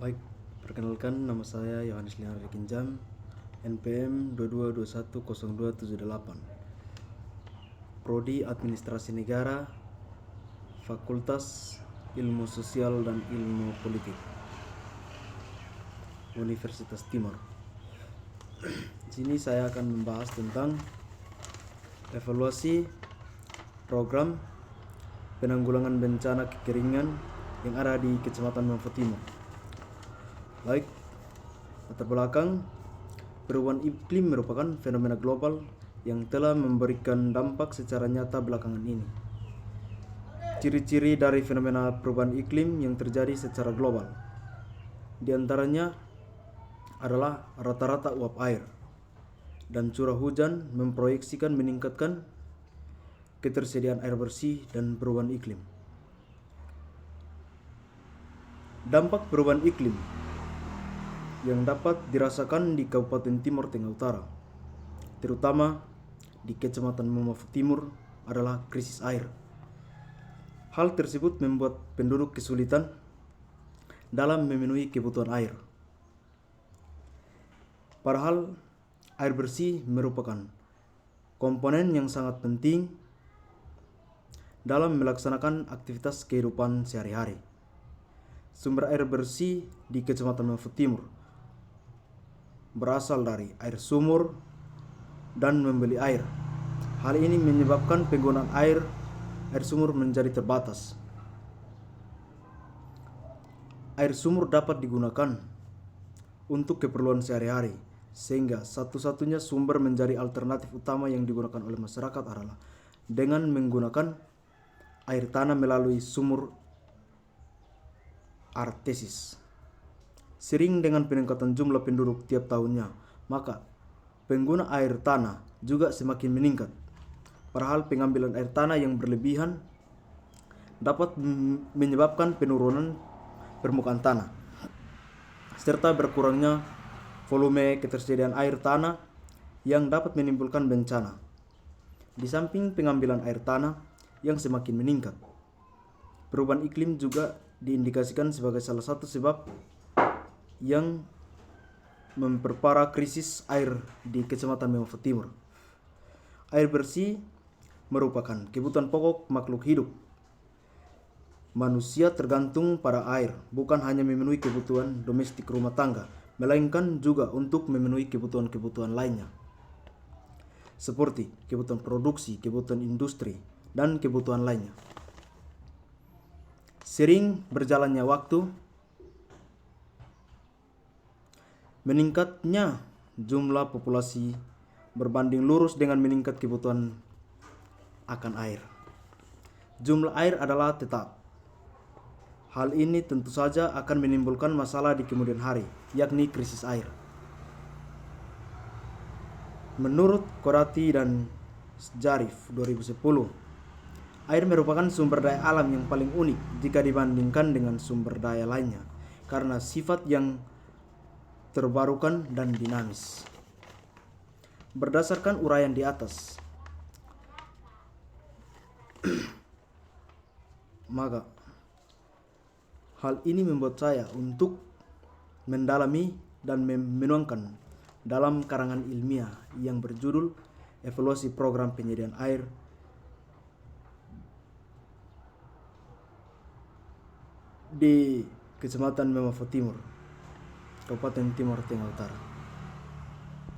Baik, perkenalkan nama saya Yohanes Leonardo Kinjam, NPM 22210278, Prodi Administrasi Negara, Fakultas Ilmu Sosial dan Ilmu Politik, Universitas Timur. Di sini saya akan membahas tentang evaluasi program penanggulangan bencana kekeringan yang ada di Kecamatan Mamfo Timur. Baik, latar belakang, perubahan iklim merupakan fenomena global yang telah memberikan dampak secara nyata belakangan ini. Ciri-ciri dari fenomena perubahan iklim yang terjadi secara global, di antaranya adalah rata-rata uap air dan curah hujan memproyeksikan meningkatkan ketersediaan air bersih dan perubahan iklim. Dampak perubahan iklim yang dapat dirasakan di Kabupaten Timur Tengah Utara, terutama di Kecamatan Mamfo Timur, adalah krisis air. Hal tersebut membuat penduduk kesulitan dalam memenuhi kebutuhan air. Padahal air bersih merupakan komponen yang sangat penting dalam melaksanakan aktivitas kehidupan sehari-hari. Sumber air bersih di Kecamatan Mamfo Timur berasal dari air sumur dan membeli air. Hal ini menyebabkan penggunaan air sumur menjadi terbatas. Air sumur dapat digunakan untuk keperluan sehari-hari, sehingga satu-satunya sumber menjadi alternatif utama yang digunakan oleh masyarakat adalah dengan menggunakan air tanah melalui sumur artesis. Sering dengan peningkatan jumlah penduduk tiap tahunnya, maka pengguna air tanah juga semakin meningkat. Padahal pengambilan air tanah yang berlebihan dapat menyebabkan penurunan permukaan tanah, serta berkurangnya volume ketersediaan air tanah yang dapat menimbulkan bencana. Di samping pengambilan air tanah yang semakin meningkat, perubahan iklim juga diindikasikan sebagai salah satu sebab yang memperparah krisis air di Kecamatan Mamfo Timur. Air bersih merupakan kebutuhan pokok makhluk hidup. Manusia tergantung pada air, bukan hanya memenuhi kebutuhan domestik rumah tangga, melainkan juga untuk memenuhi kebutuhan-kebutuhan lainnya, seperti kebutuhan produksi, kebutuhan industri, dan kebutuhan lainnya. Sering berjalannya waktu, meningkatnya jumlah populasi berbanding lurus dengan meningkat kebutuhan akan air. Jumlah air adalah tetap. Hal ini tentu saja akan menimbulkan masalah di kemudian hari, yakni krisis air. Menurut Korati dan Jarif 2010, air merupakan sumber daya alam yang paling unik jika dibandingkan dengan sumber daya lainnya, karena sifat yang terbarukan dan dinamis. Berdasarkan uraian di atas, maka hal ini membuat saya untuk mendalami dan menuangkan dalam karangan ilmiah yang berjudul Evaluasi Program Penyediaan Air di Kecamatan Mamfo Timur, Kabupaten Timur Tengah Utara.